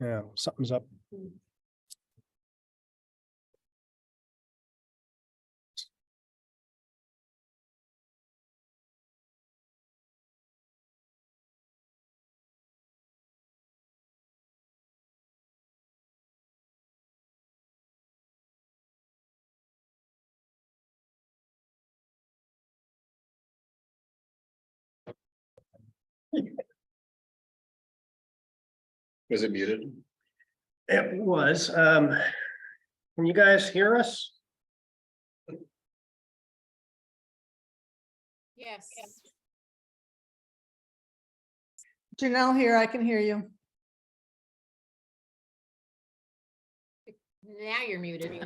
Yeah, something's up. Was it muted? It was, can you guys hear us? Yes. Janelle here, I can hear you. Now you're muted.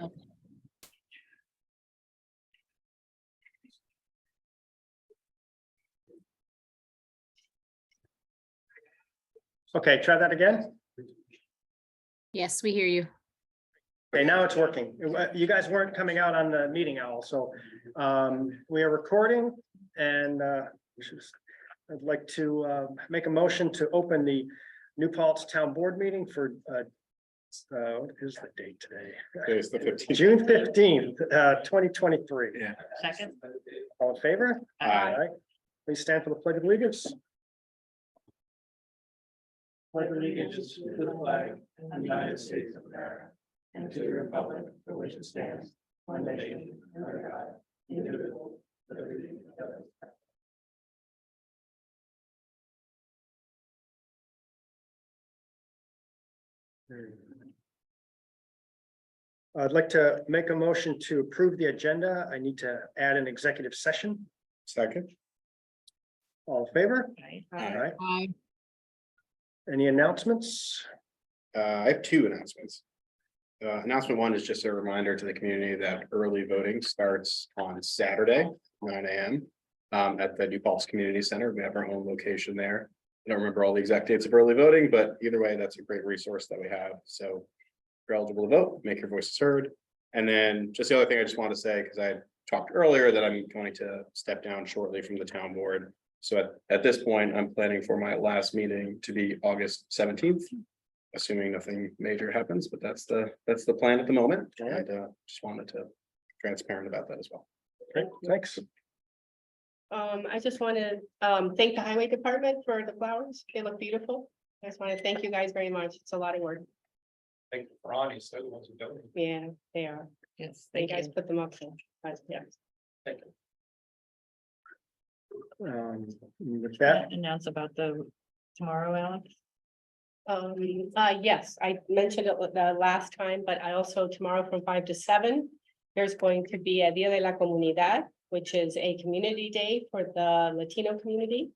Okay, try that again. Yes, we hear you. Okay, now it's working. You guys weren't coming out on the meeting owl, so we are recording and I'd like to make a motion to open the New Paltz Town Board meeting for what is the date today? It's the 15th. June 15th, 2023. Yeah. Second. All in favor? Aye. Please stand for the Pledge of Allegiance. Pledge allegiance to the flag of the United States of America and to the republic for which it stands, one nation, under God, indivisible, with liberty and justice. I'd like to make a motion to approve the agenda. I need to add an executive session. Second. All in favor? Aye. Aye. Any announcements? I have two announcements. Announcement one is just a reminder to the community that early voting starts on Saturday, 9 a.m. At the New Paltz Community Center. We have our own location there. I don't remember all the exact dates of early voting, but either way, that's a great resource that we have. So if you're eligible to vote, make your voices heard. And then just the other thing I just want to say, because I talked earlier that I'm going to step down shortly from the town board. So at this point, I'm planning for my last meeting to be August 17th. Assuming nothing major happens, but that's the plan at the moment. And just wanted to be transparent about that as well. Great, thanks. I just want to thank the highway department for the flowers. They look beautiful. I just want to thank you guys very much. It's a lot of work. Thank you for Ronnie, so the ones who don't. Yeah, they are. Yes, You guys put them up. So, yeah. Thank you. With that, Announce about the tomorrow, Alex. Yes, I mentioned it the last time, but I also tomorrow from 5 to 7, there's going to be a Dia de la Comunidad, which is a community day for the Latino community.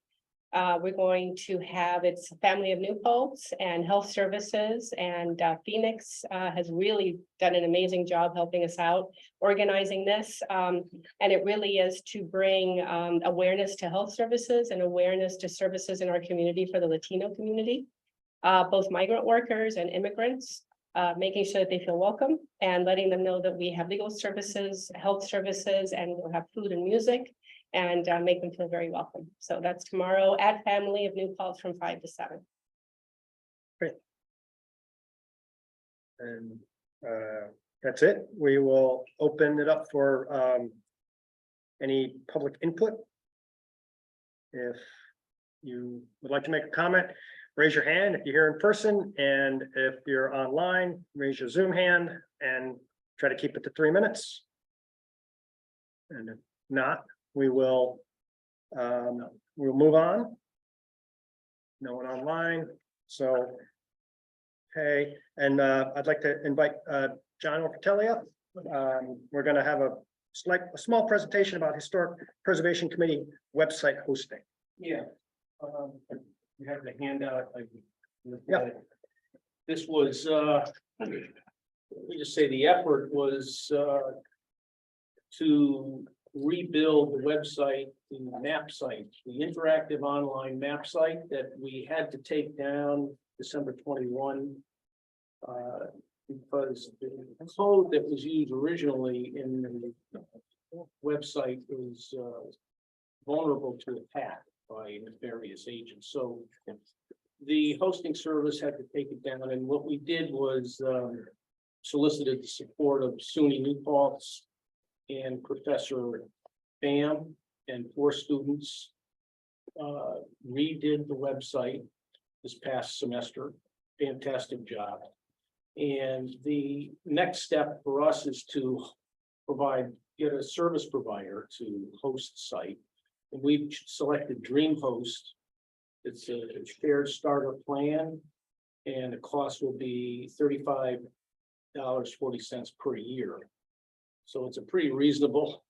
We're going to have its family of New Paltz and health services, and Phoenix has really done an amazing job helping us out organizing this. And it really is to bring awareness to health services and awareness to services in our community for the Latino community. Both migrant workers and immigrants, making sure that they feel welcome and letting them know that we have legal services, health services, and we'll have food and music and make them feel very welcome. So that's tomorrow at Family of New Paltz from 5 to 7. and that's it. We will open it up for any public input. If you would like to make a comment, raise your hand if you're here in person, and if you're online, raise your Zoom hand and try to keep it to 3 minutes. And if not, we will we'll move on. No one online, so. Okay, and I'd like to invite John Orpatelli up. We're gonna have a small presentation about Historic Preservation Committee website hosting. Yeah. You have the handout. Yeah. This was, let me just say the effort was to rebuild the website, the map site, the interactive online map site that we had to take down December 21. Because the code that was used originally in the website was vulnerable to attack by nefarious agents. So the hosting service had to take it down, and what we did was solicited the support of SUNY New Paltz and Professor Pham and 4 students. Redid the website this past semester. Fantastic job. And the next step for us is to get a service provider to host the site. And we've selected DreamHost. It's a shared starter plan, and the cost will be $35.40 per year. So it's a pretty reasonable.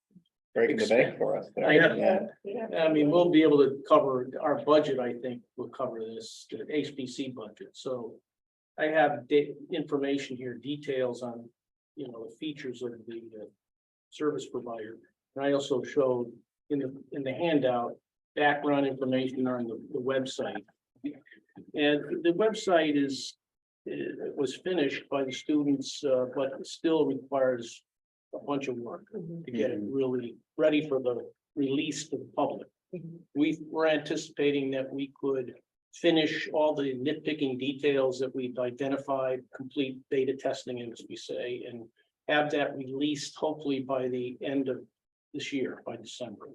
Breaking the bank for us. there. I know. Yeah. I mean, we'll be able to cover our budget, I think, will cover this, the HPC budget, so. I have information here, details on, the features of the service provider. And I also showed in the handout, background information on the website. And the website was finished by the students, but it still requires a bunch of work to get it really ready for the release to the public. We're anticipating that we could finish all the nitpicking details that we've identified, complete beta testing, as we say, and have that released hopefully by the end of this year, by December,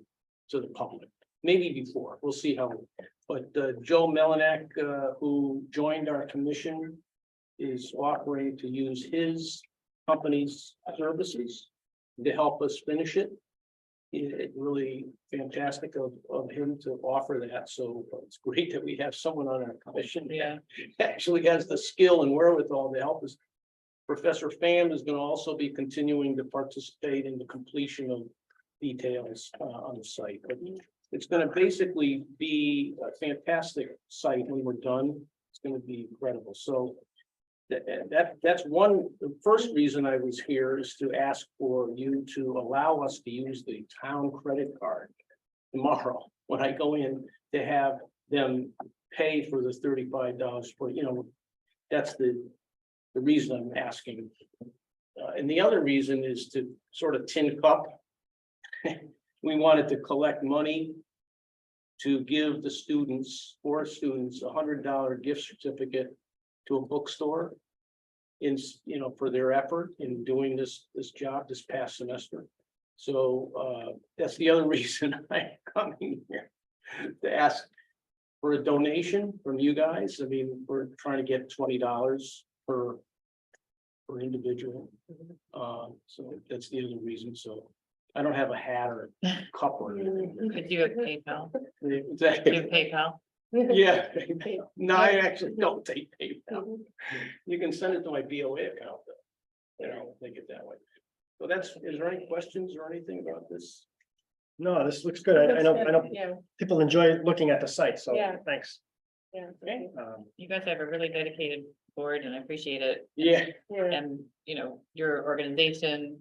to the public, maybe before, we'll see how. But Joe Melinak, who joined our commission, is offering to use his company's services to help us finish it. It really fantastic of him to offer that, so it's great that we have someone on our commission. Yeah. Actually has the skill and wherewithal to help us. Professor Pham is going to also be continuing to participate in the completion of details on the site. But it's going to basically be a fantastic site when we're done. It's going to be incredible. So that's one, the first reason I was here is to ask for you to allow us to use the town credit card tomorrow when I go in, to have them pay for the $35 for, that's the reason I'm asking. And the other reason is to sort of tin cup. We wanted to collect money to give the students, 4 students, $100 gift certificate to a bookstore for their effort in doing this job this past semester. So that's the other reason I'm coming here, to ask for a donation from you guys. I mean, we're trying to get $20 per individual. So that's the other reason. So I don't have a hat or a cup or anything. Could you have PayPal? Exactly. Do PayPal? Yeah, no, I actually don't take PayPal. You can send it to my BOA account, though. Take it that way. So is there any questions or anything about this? No, this looks good. I know Yeah, people enjoy looking at the site, so Yeah. thanks. yeah. You guys have a really dedicated board and I appreciate it. Yeah, And, your organizational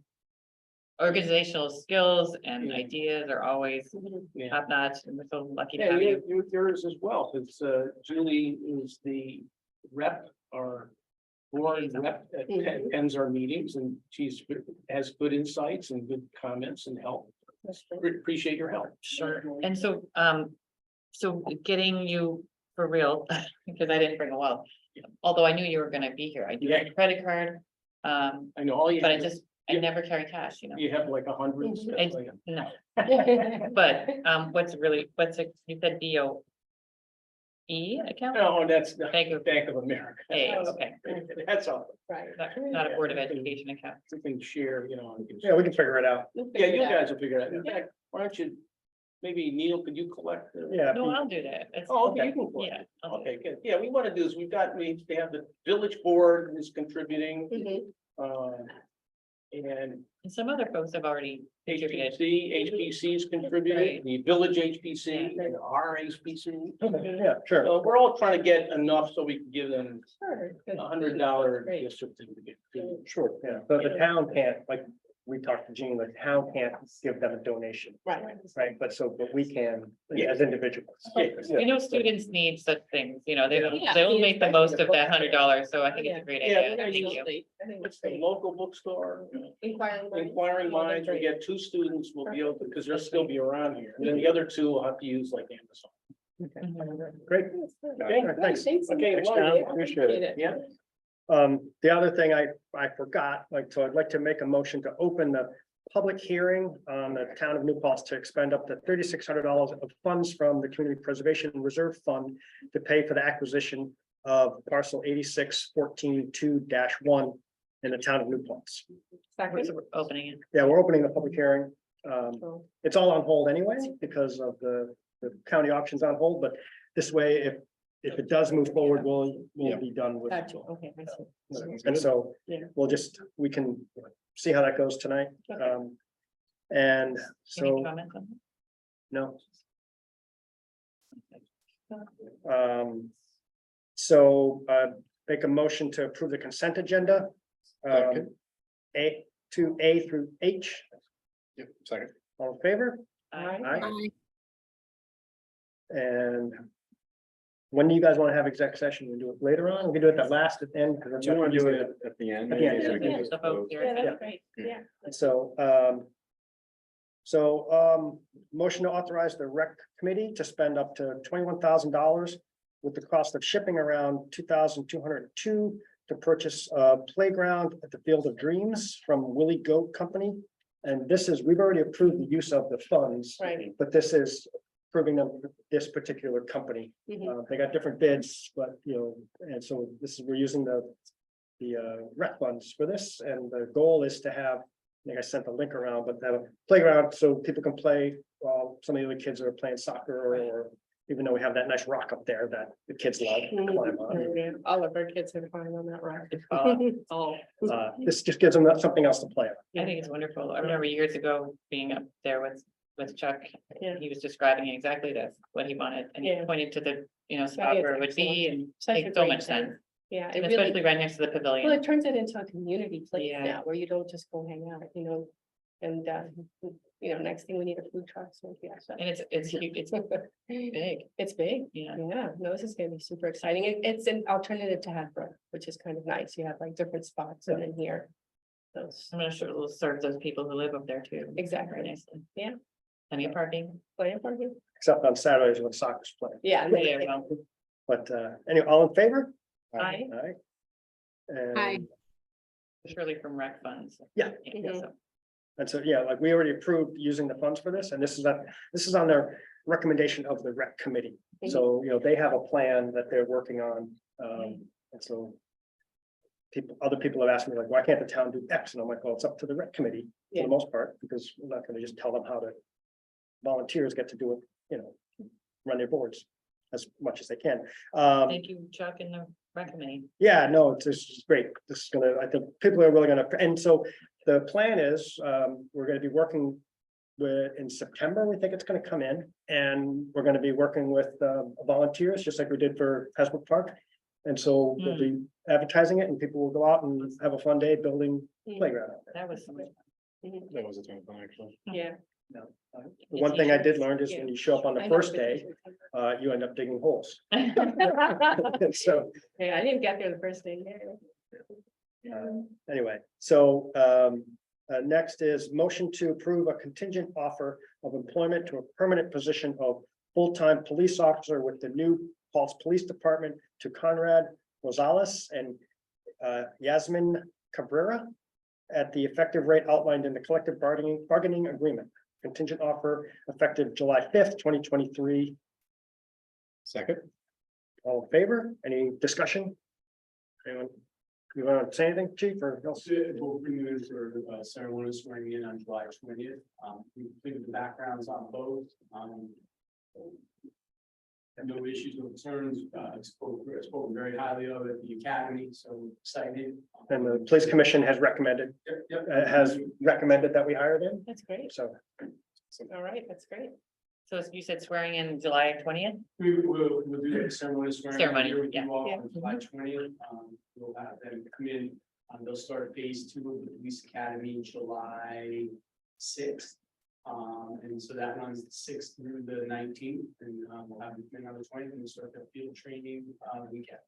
skills and Yeah. ideas are always yeah. top notch, and we're so lucky to Yeah, have you. yours as well. It's Julie is the rep, our board rep that attends our meetings, and has good insights and good comments and help. Appreciate your help. Sure. And so getting you for real, because I didn't bring a wallet, although I knew you were gonna be here, I do have a credit card. I know all you. But have- I never carry cash, You have like 100. no, but, you said BOE account? No, that's the Bank of, Bank of America. Hey, okay, That's all. Right. not a Board of Education account. We can share, Yeah, we can figure it out. Yeah, you guys will figure it out. In fact, why don't you, maybe Neil, could you collect? Yeah. No, I'll do that. It's- Oh, okay, you can collect. Yeah. I'll do it. Okay, good. Yeah, we want to do is we have the village board is contributing, and And some other folks have already contributed. HPC is contributing, the village HPC and our HPC. Okay, yeah, sure. So we're all trying to get enough so we can give them Sure. $100 Great. gift certificate. Sure, yeah. But the town can't, like, we talked to Gene, the town can't give them a donation, Right. right? But we can Yeah. as individuals. You students need such things, they Yeah. they'll make the most of that $100, so I think it's a great Yeah, idea. yeah, Thank you. Absolutely. I think It's it's the great. local bookstore, Inquiring Inquiring Minds, we get 2 students will be able to, because they'll still be around here. And then the other 2 will have to use like Amazon. Great. Okay, thanks. Thanks. Okay, again. well, Yeah, appreciate it. Yeah. The other thing I forgot, so I'd like to make a motion to open the public hearing on the town of New Paltz to expend up to $3,600 of funds from the Community Preservation Reserve Fund to pay for the acquisition of parcel 86-14-2-1 in the town of New Paltz. Second. So we're opening it. Yeah, we're opening the public hearing. Oh, It's all on hold anyway because of the county options on hold, but this way, if it does move forward, we'll be done with. Gotcha, okay, I see. And so Yeah. we can see how that goes tonight. Okay. And Any so, comments on that? no. So, make a motion to approve the consent agenda. Second. A through H, Yep, second. all in favor? Aye. Aye. And when do you guys want to have exec session? We do it later on? We can do it at last at the end. Because Do you want to do it at the end? At the end, So we can yeah. just The vote vote? here. Yeah, Yeah. that's great, yeah. So, motion to authorize the rec committee to spend up to $21,000 with the cost of shipping around 2,202 to purchase a playground at the Field of Dreams from Willie Goat Company. And we've already approved the use of the funds, Right. but this is approving them, this particular company. Mhm. They got different bids, but and so we're using the rec funds for this, and the goal is to have, I think I sent the link around, but have a playground so people can play while some of the other kids are playing soccer or even though we have that nice rock up there that the kids love to climb on. Yeah, all of our kids are fine on that rock. Oh, This just gives them something else to play on. I think it's wonderful. I remember years ago being up there with Chuck. Yeah. He was describing exactly this, what he wanted, and he Yeah. pointed to the, spot it's where it would be, and Such a makes so great much thing. sense. Yeah, And it especially really, right next to the well, pavilion. it turns it into a community place Yeah. now, where you don't just go hang out, and, next thing we need a food truck, so, yeah. so. And it's huge, it's big, It's big, yeah. yeah, no, this is gonna be super exciting, it's an alternative to Hadbrook, which is kind of nice, you have like different spots and then here. Those, I'm sure it will serve those people who live up there too. Exactly. Very nicely. Yeah. Plenty of parking. plan for you, Except on Saturdays when soccer's playing. yeah. Yeah, well, But anyway, all in favor? Aye. Aye. Aye. And surely from rec funds. Yeah. Mhm. so. And so, yeah, like we already approved using the funds for this, and this is on their recommendation of the rec committee. So, they have a plan that they're working on, and so. Other people have asked me like, why can't the town do X? And I'm like, well, it's up to the rec committee for Yeah. the most part, because we're not gonna just tell them how to. Volunteers get to do it, run their boards as much as they can. Thank you, Chuck, and the rec committee. Yeah, no, this is great. This is I think people are really gonna, and so the plan is, we're gonna be working in September, we think it's gonna come in, and we're gonna be working with, volunteers, just like we did for Hasbrook Park. And so we'll be advertising it and people will go out and have a fun day building playground out there. That was so much Mhm. That was a ton of fun, actually. Yeah. The one thing I did learn is when you show up on the I know, first but- day, you end up digging holes. fun. And so, Yeah, I didn't get there the first day. anyway, so, next is motion to approve a contingent offer of employment to a permanent position of full-time police officer with the New Paltz Police Department to Conrad Rosales and Yasmin Cabrera at the effective rate outlined in the collective bargaining agreement. Contingent offer effective July 5th, 2023. Second. All in favor? Any discussion? Anyone? You want to say anything, chief, or else? We'll bring you in for ceremony swearing in on July 20th. We completed the backgrounds on both. No issues, no concerns, spoken very highly of it at the academy, so excited. And the police commission has recommended that we hire them, That's great. so. All right, that's great. So you said swearing in July 20th? We'll do the ceremony swearing. in Ceremony, here with you yeah. all Yeah. on July 20th. We'll have them come in. They'll start phase 2 of the police academy July 6th. And so that runs the 6th through the 19th, and we'll have them come in on the 20th and we'll start their field training weekend.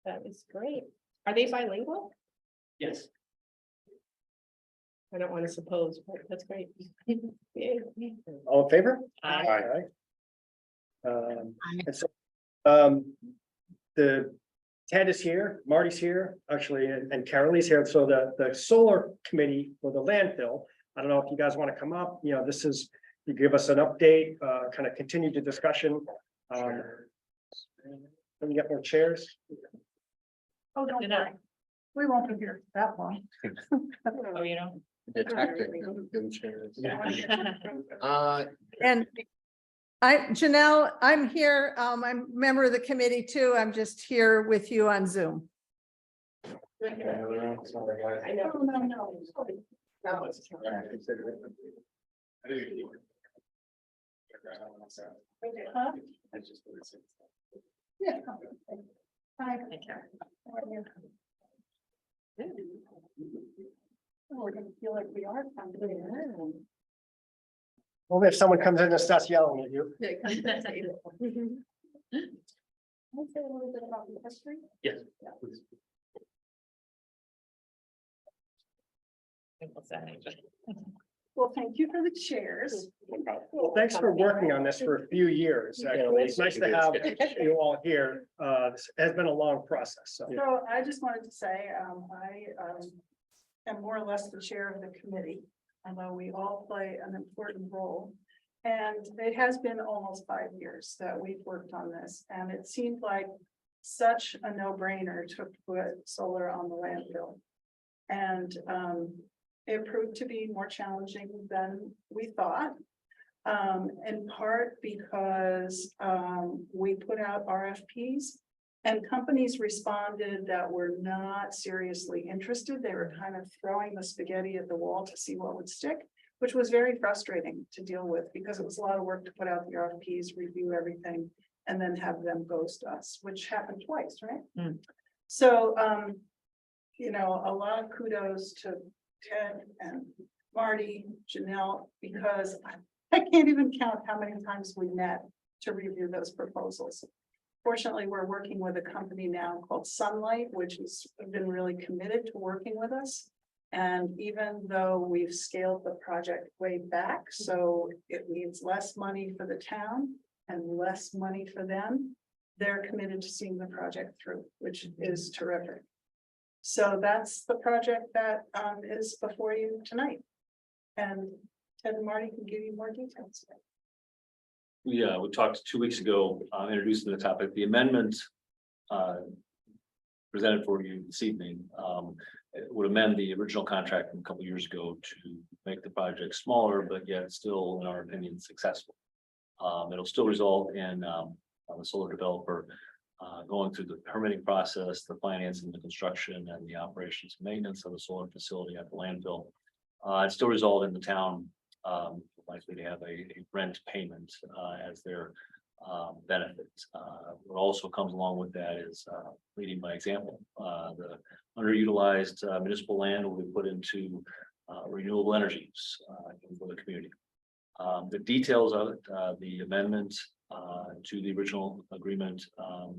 That is great. Are they bilingual? Yes. I don't want to suppose, but that's great. Yeah. All in favor? Aye. Aye. And so, the Ted is here, Marty's here, actually, and Carolee's here. So the solar committee for the landfill. I don't know if you guys want to come up, this is, you give us an update, kind of continue the discussion. Let me get more chairs. Oh, don't worry. We won't be here that long. Oh, you know? The tactic of chairs. And Janelle, I'm here. I'm a member of the committee too. I'm just here with you on Zoom. I know. Oh, no. Huh? Yeah. Hi. Take care. How are you? Oh, we're gonna feel like we are. Well, if someone comes in and starts yelling at you. Can I say a little bit about the history? Yes. Well, thank you for the chairs. Well, thanks for working on this for a few years, actually. It's nice to have you all here. This has been a long process, so. So I just wanted to say, I am more or less the chair of the committee, although we all play an important role. And it has been almost 5 years that we've worked on this, and it seemed like such a no-brainer to put solar on the landfill. And it proved to be more challenging than we thought. In part because we put out RFPs and companies responded that were not seriously interested. They were kind of throwing the spaghetti at the wall to see what would stick, which was very frustrating to deal with because it was a lot of work to put out the RFPs, review everything, and then have them ghost us, which happened twice, right? Mm. So, a lot of kudos to Ted and Marty, Janelle, because I can't even count how many times we met to review those proposals. Fortunately, we're working with a company now called Sunlight, which has been really committed to working with us. And even though we've scaled the project way back, so it means less money for the town and less money for them, they're committed to seeing the project through, which is terrific. So that's the project that is before you tonight. And Ted and Marty can give you more details. We talked 2 weeks ago, introducing the topic, the amendment presented for you this evening it would amend the original contract from a couple years ago to make the project smaller, but yet still, in our opinion, successful. It'll still result in the solar developer going through the permitting process, the financing, the construction, and the operations and maintenance of the solar facility at the landfill. It still result in the town likely to have a rent payment as their benefit. What also comes along with that is leading by example. The underutilized municipal land will be put into renewable energies for the community. The details of it, the amendment to the original agreement,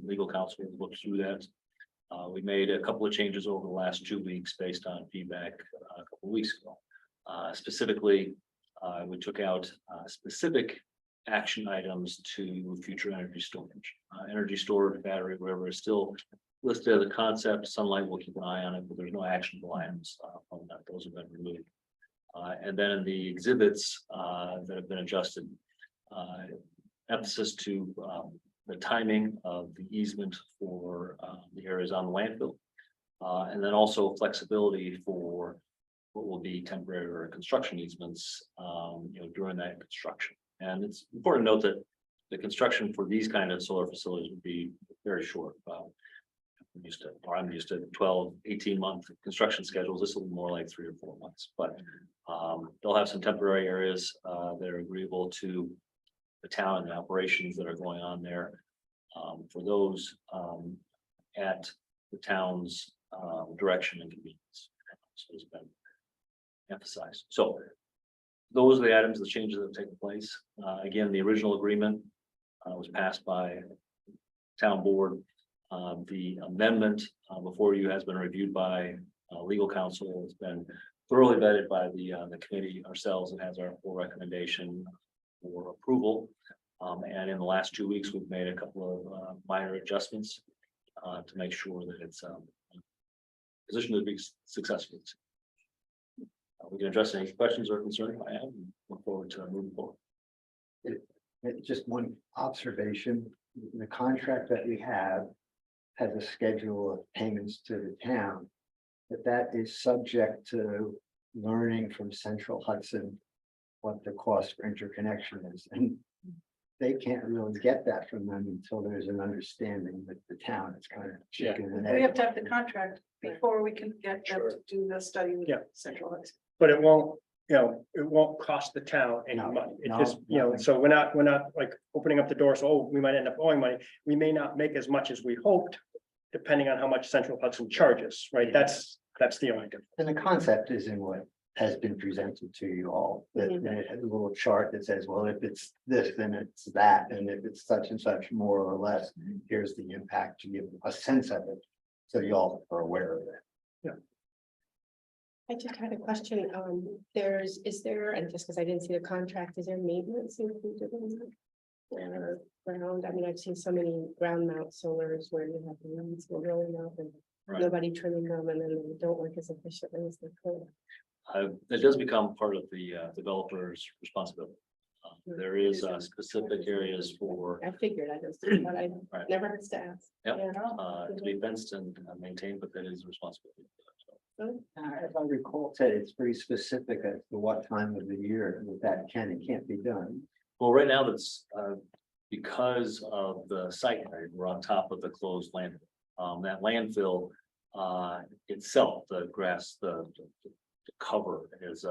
legal counsel looked through that. We made a couple of changes over the last 2 weeks based on feedback a couple of weeks ago. Specifically, we took out specific action items to future energy storage. Energy storage, battery, wherever is still listed as a concept. Sunlight will keep an eye on it, but there's no actionable items from that. Those have been removed. And then in the exhibits that have been adjusted, emphasis to the timing of the easement for the areas on the landfill. And then also flexibility for what will be temporary or construction easements, during that construction. And it's important to note that the construction for these kind of solar facilities would be very short. I'm used to 12, 18-month construction schedules. This will be more like 3 or 4 months, but they'll have some temporary areas that are agreeable to the town and the operations that are going on there. For those at the town's direction and convenience. So it's been emphasized. So those are the items, the changes that have taken place. Again, the original agreement was passed by town board. The amendment before you has been reviewed by legal counsel. It's been thoroughly vetted by the committee ourselves and has our full recommendation for approval. And in the last 2 weeks, we've made a couple of minor adjustments to make sure that it's positioned to be successful. We can address any questions or concerns I have and look forward to moving forward. Just one observation, the contract that we have has a schedule of payments to the town. But that is subject to learning from Central Hudson what the cost for interconnection is, and they can't really get that from them until there's an understanding with the town. It's kind of chicken and We have egg. to have the contract before we can get them to do the study with Yeah. Central Hudson. But it won't, it won't cost the town any No, money. It no, just, nothing. so we're not like opening up the door, so, oh, we might end up owing money. We may not make as much as we hoped, depending on how much Central Hudson charges, right? That's the only difference. And the concept is in what has been presented to you all, that Mhm. and it has a little chart that says, well, if it's this, then it's that, and if it's such and such more or less, here's the impact to give a sense of it. So y'all are aware of it. I just had a question, is there, and just because I didn't see the contract, is there maintenance included in that? Or ground, I mean, I've seen so many ground mount solars where you have the leaves go rolling up and Right. nobody trimming them and then they don't work as efficiently as they could. It does become part of the developer's responsibility. There is specific areas for I figured I just, but I Right. never heard to ask. Yep. Yeah. To be fenced and maintained, but that is a responsibility. As I recall, Ted, it's pretty specific as to what time of the year that can and can't be done. Well, right now, that's because of the site, right, we're on top of the closed landfill. That landfill itself, the grass, the cover is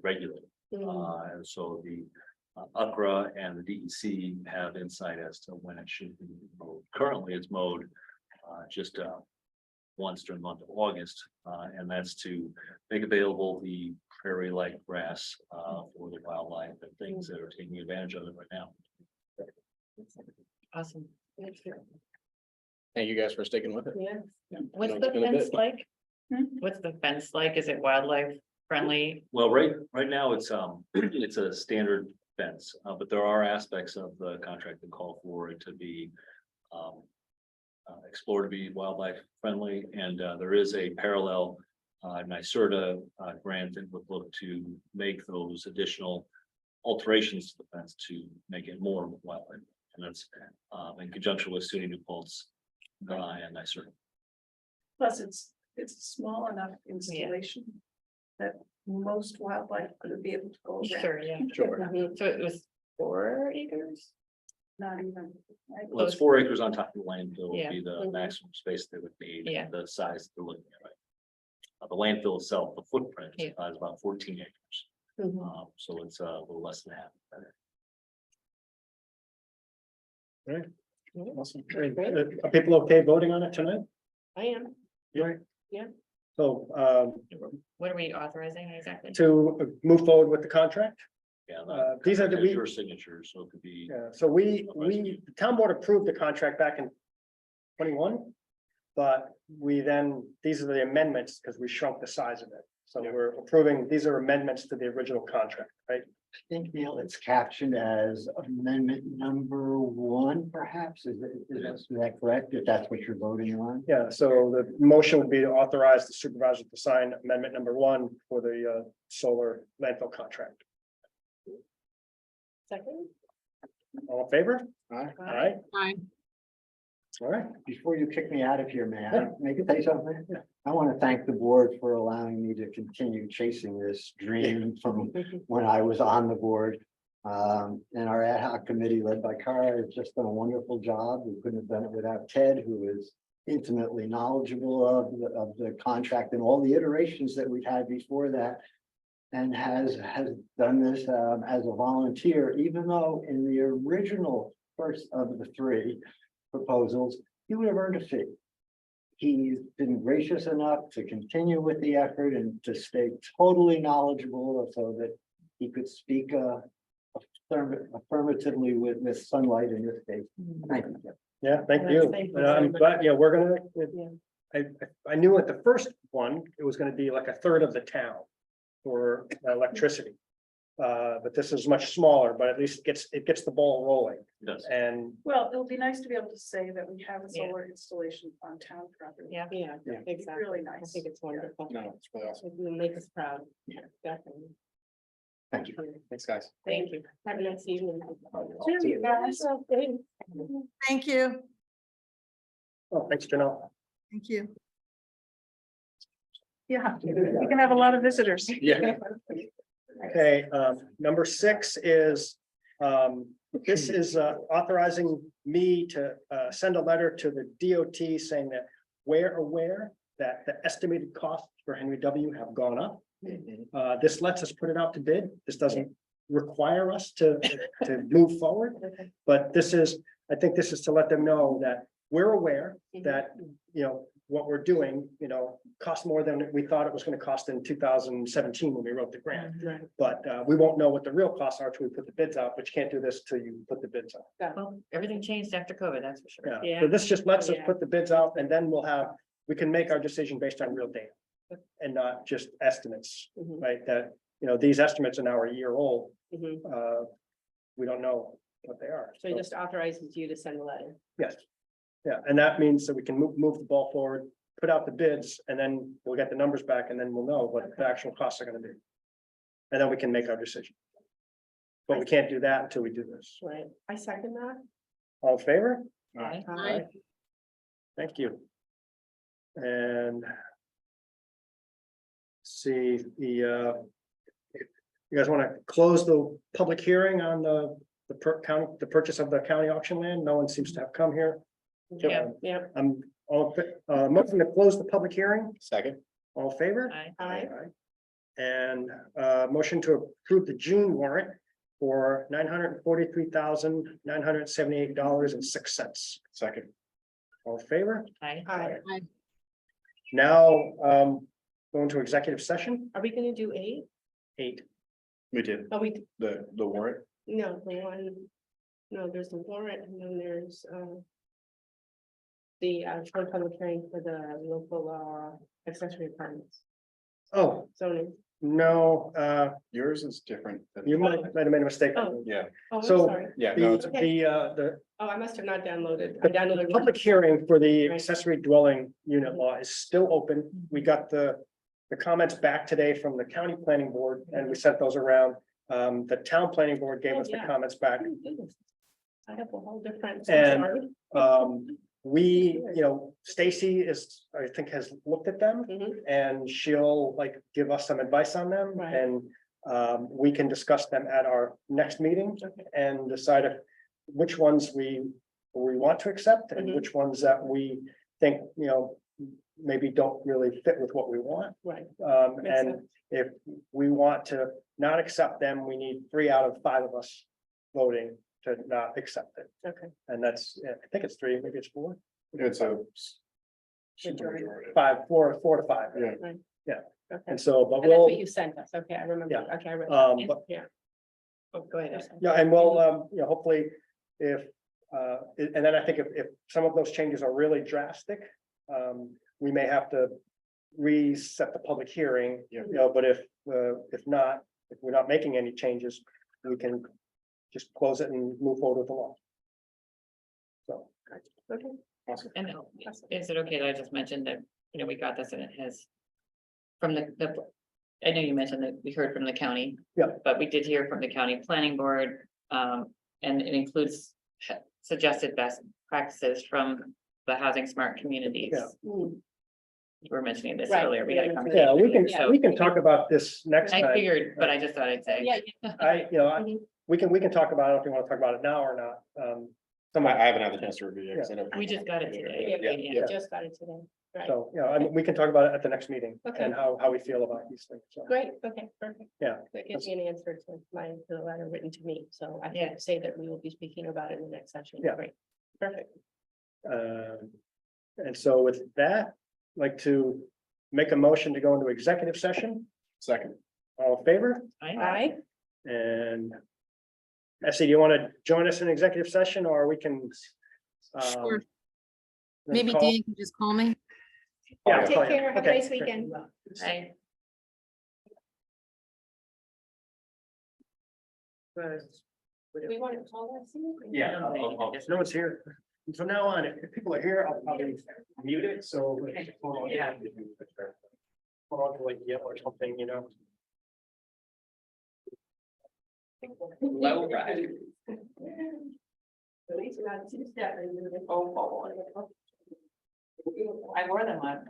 regulated. And so the UCRA and the DEC have insight as to when it should be mowed. Currently, it's mowed just once during the month of August, and that's to make available the prairie-like grass for the wildlife and things that are taking advantage of it right now. Awesome. Thank you. Thank you guys for sticking with it. Yeah. What's It's the been a bit. fence like? Hmm? What's the fence like? Is it wildlife friendly? Well, right now, it's it's a standard fence, but there are aspects of the contract that call for it to be explored to be wildlife friendly, and there is a parallel NYSERDA grant that would look to make those additional alterations to the fence to make it more wildlife. And that's in conjunction with SUNY New Paltz and NYSERDA. Plus, it's a small enough installation that most wildlife could be able to go around. Sure, yeah. Sure. Mhm. So it was 4 acres? Not even. right? Well, it's 4 acres on top of the landfill would Yeah. be the Mhm. maximum space they would need, Yeah. the size they're looking at, right? The landfill itself, the footprint Yeah. is about 14 acres, Mhm. so it's a little less than half. Awesome. Great. Are people okay voting on it tonight? I am. Right. Yeah. So, What are we authorizing exactly? to move forward with the contract? Yeah. These are the- that's your signatures, so it could be, Yeah, so the town board approved the contract back in 21. But we then, these are the amendments, because we shrunk the size of it. So we're approving, these are amendments to the original contract, right? I think, Neil, it's captioned as amendment number 1, perhaps, is that correct? If that's what you're voting on? Yeah, so the motion would be to authorize the supervisor to sign amendment number 1 for the solar landfill contract. Second. All in favor? Aye. All right. Aye. All right. Before you kick me out of here, may I make it say something? I want to thank the board for allowing me to continue chasing this dream from when I was on the board. And our ad hoc committee led by Cara has just done a wonderful job. We couldn't have done it without Ted, who is intimately knowledgeable of the contract and all the iterations that we've had before that. And has done this as a volunteer, even though in the original first of the 3 proposals, he would have earned a fee. He's been gracious enough to continue with the effort and to stay totally knowledgeable so that he could speak affirmatively with sunlight in this case. Thank you. Yeah, thank Yes, you. thank you And very I'm much. glad, yeah, we're gonna, Yeah. I knew at the first one, it was gonna be like a third of the town for electricity. But this is much smaller, but at least it gets the ball rolling Yes. and Well, it'll be nice to be able to say that we have a Yeah. solar installation on town property. Yeah. Yeah, Yeah. exactly. Really I nice. think it's wonderful. No, it's really awesome. It will make us proud. Definitely. Thank you. Thanks, guys. Thank you. Have a nice evening. Thank you. oh, thanks, Janelle. Thank you. Yeah, we can have a lot of visitors. Yeah. Okay, number 6 is, this is authorizing me to send a letter to the DOT saying that we're aware that the estimated costs for Henry W have gone up. This lets us put it out to bid. This doesn't require us to move forward. But this is, I think this is to let them know that we're aware that, what we're doing, costs more than we thought it was gonna cost in 2017 when we wrote the grant. Right. But we won't know what the real costs are till we put the bids out, but you can't do this till you put the bids out. Well, everything changed after COVID, that's for sure. Yeah, Yeah. so this just lets us Yeah. put the bids out and then we can make our decision based on real data. And not just estimates, Mhm, right? That, these estimates are now a year old. mhm. We don't know what they are. So it just authorizes you to send a letter. Yes. Yeah, and that means that we can move the ball forward, put out the bids, and then we'll get the numbers back, and then we'll know what the actual costs are gonna be. And then we can make our decision. But we can't do that until we do this. Right. I second that. All in favor? Aye. Aye. Thank you. And see the, you guys want to close the public hearing on the purchase of the county auction land? No one seems to have come here. Yeah. Yeah. I'm motion to close the public hearing. Second. All in favor? Aye. Aye. And motion to approve the June warrant for $943,978.06. Second. All in favor? Aye. Aye. Now, going to executive session, Are we gonna do 8? 8. We did Oh, the warrant. no, the one, no, there's the warrant and then there's, the, short public hearing for the local, accessory apartments, Oh, zoning. no, Yours is different. than- you might have made a mistake. Oh. Yeah, Oh, I'm So- sorry. yeah, no, it's, The Oh, I must have not downloaded. I downloaded. public hearing for the Right. accessory dwelling unit law is still open. We got the comments back today from the county planning board and we sent those around. The town planning board gave Oh, us the yeah. comments back. Oh, goodness. I have a whole different. And, sorry. We, Stacy I think has looked at them Mhm. and she'll give us some advice on them Right. and we can discuss them at our next meeting Okay. and decide which ones we want to accept and Mhm. which ones that we think, maybe don't really fit with what we want. Right. Makes And sense. if we want to not accept them, we need 3 out of 5 of us voting to not accept it. Okay. And that's, I think it's 3, maybe it's 4, it's a. Majority. supermajority. 5, 4 to 5. Yeah. Okay. And so, but And that's what we'll, you sent us. Okay, I remember. Yeah. Okay, I read Um, that. but- Yeah. Oh, go ahead. yeah, and we'll, hopefully if, and then I think if some of those changes are really drastic, we may have to reset the public hearing, Yeah. but if not, if we're not making any changes, we can just close it and move forward with the law. So, Okay. And is it okay that I just mentioned that, we got this and it has. From the, I know you mentioned that we heard from the county. Yeah. But we did hear from the county planning board, and it includes suggested best practices from the housing smart communities. Yeah. Mm. You were mentioning this Right. earlier, we had a Yeah, conversation. yeah, we can talk about this next I time. figured, but I just thought I'd say. Yeah. Mhm. We can talk about it if you want to talk about it now or not. I haven't had the chance to review it. 'cause I don't- We just got it today. Yeah, Yeah. we just got it today. Right. So, I mean, we can talk about it at the next meeting Okay. and how we feel about these things. So, Great, okay, perfect. Yeah. That gives me an answer to the letter written to me, so I Yeah. can say that we will be speaking about it in the next session. Yeah. Great, perfect. And so with that, I'd like to make a motion to go into executive session. Second. All in favor? Aye. And Essie, do you want to join us in executive session or we can? Sure. then Maybe call- Dan can just call me. Yeah, I'll Take call you. care, have a Okay. nice weekend. Aye. We want to call that. Yeah, If no one's here, from now on, if people are here, I'll probably mute it, so. Yeah. Or like yell or something, you know. Low ride. At least not two step. I wore them on.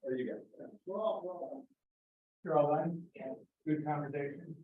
There you go. You're all done? Good conversation.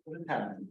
What happened?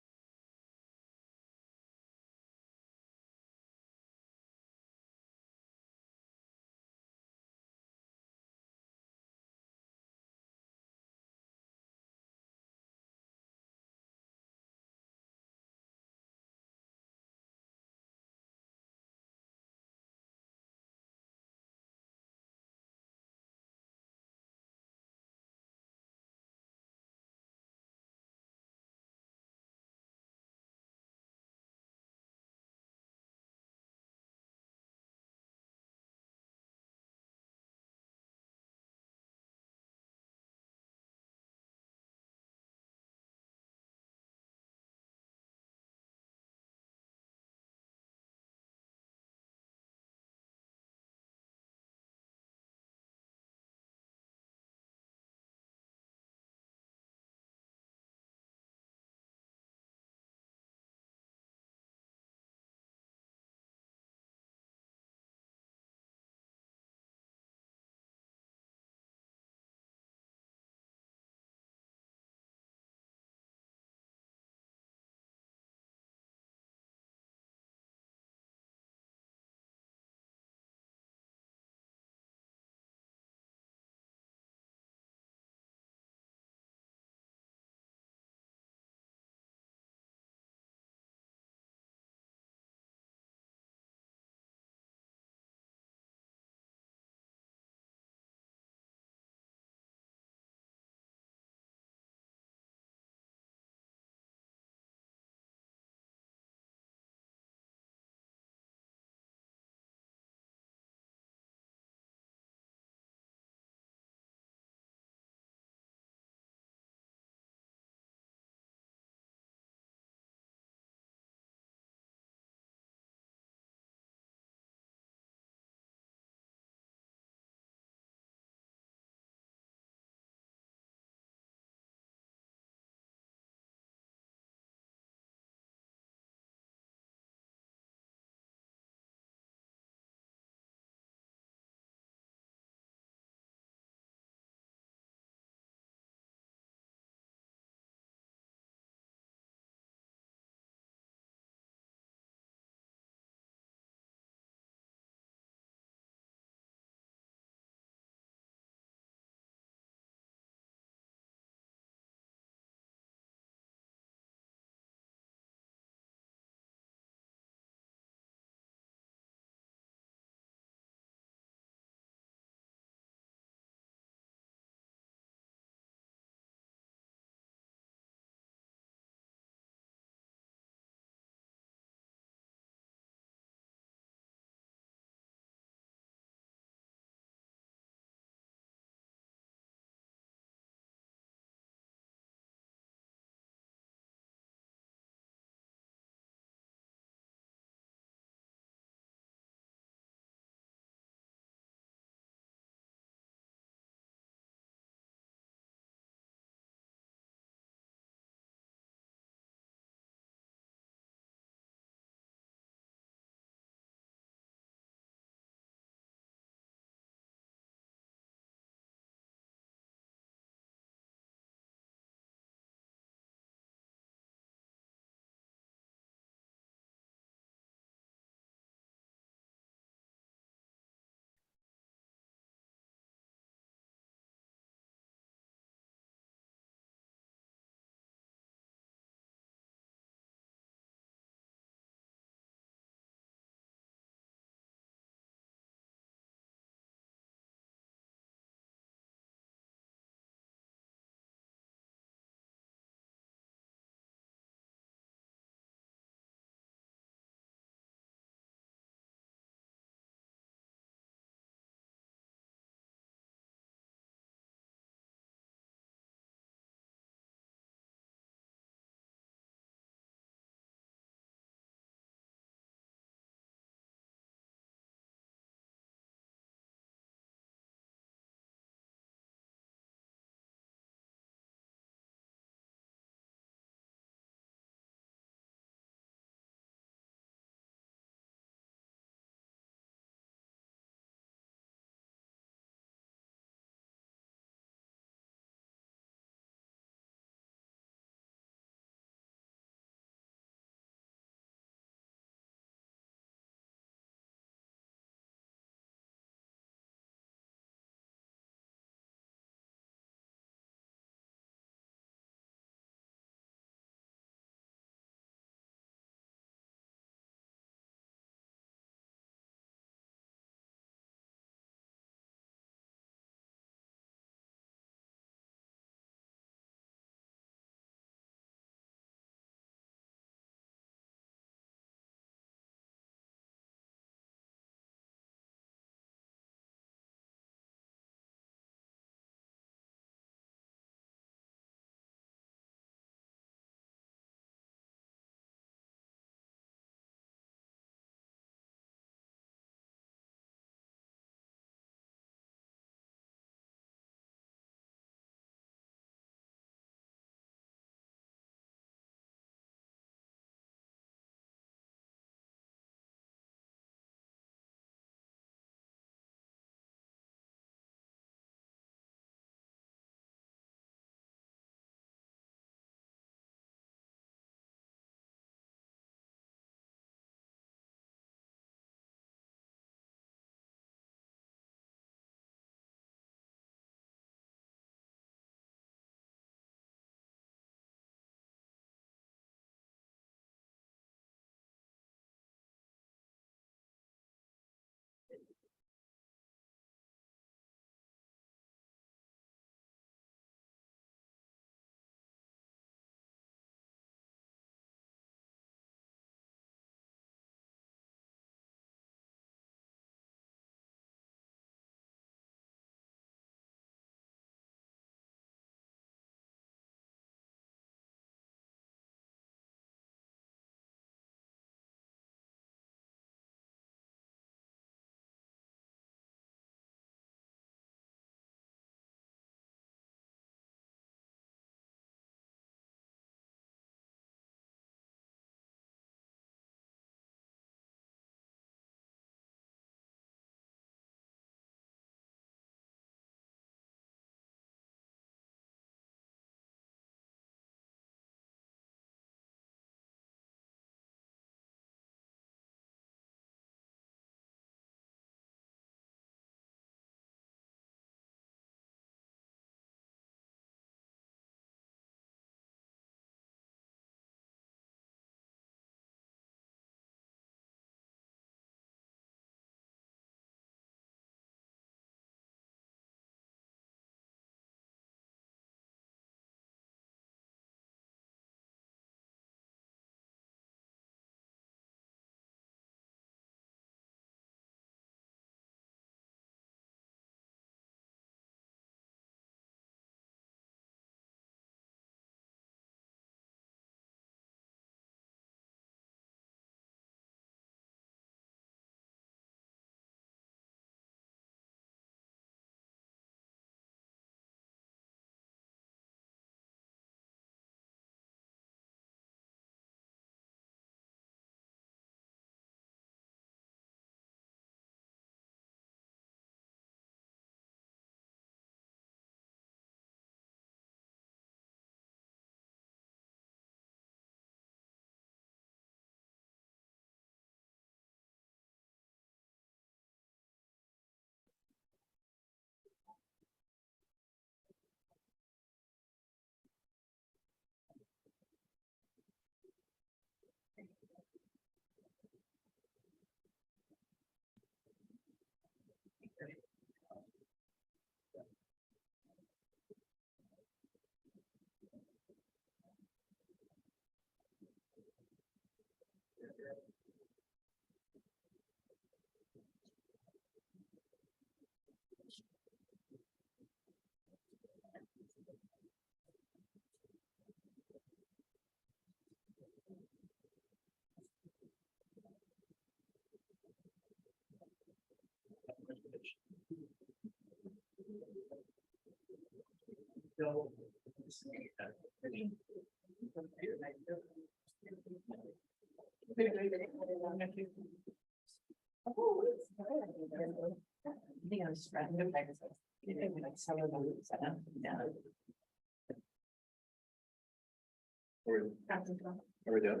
Are we done?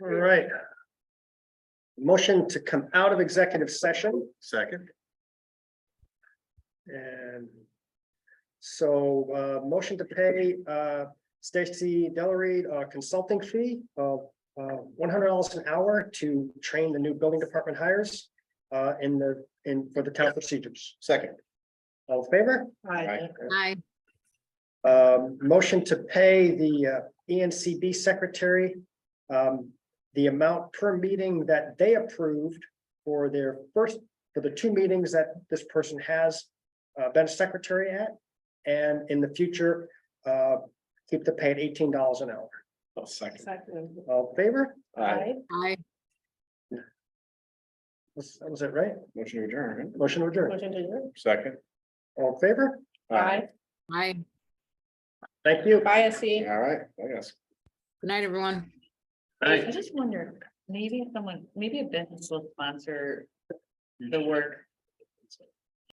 All right. Motion to come out of executive session. Second. And so, motion to pay, Stacy Delareed, consulting fee of, $100 an hour to train the new building department hires, for the town procedures. Second. All in favor? Aye. Aye. Motion to pay the, ENCB secretary, the amount per meeting that they approved for the two meetings that this person has, been secretary at. And in the future, keep the pay at $18 an hour. I'll second. All in favor? Aye. Aye. Was it right? Motion to adjourn, right? Motion to adjourn. Motion to adjourn. Second. All in favor? Bye. Aye. Thank you. Bye, SC. All right, I guess. Good night, everyone. I just wonder, maybe a business will sponsor the work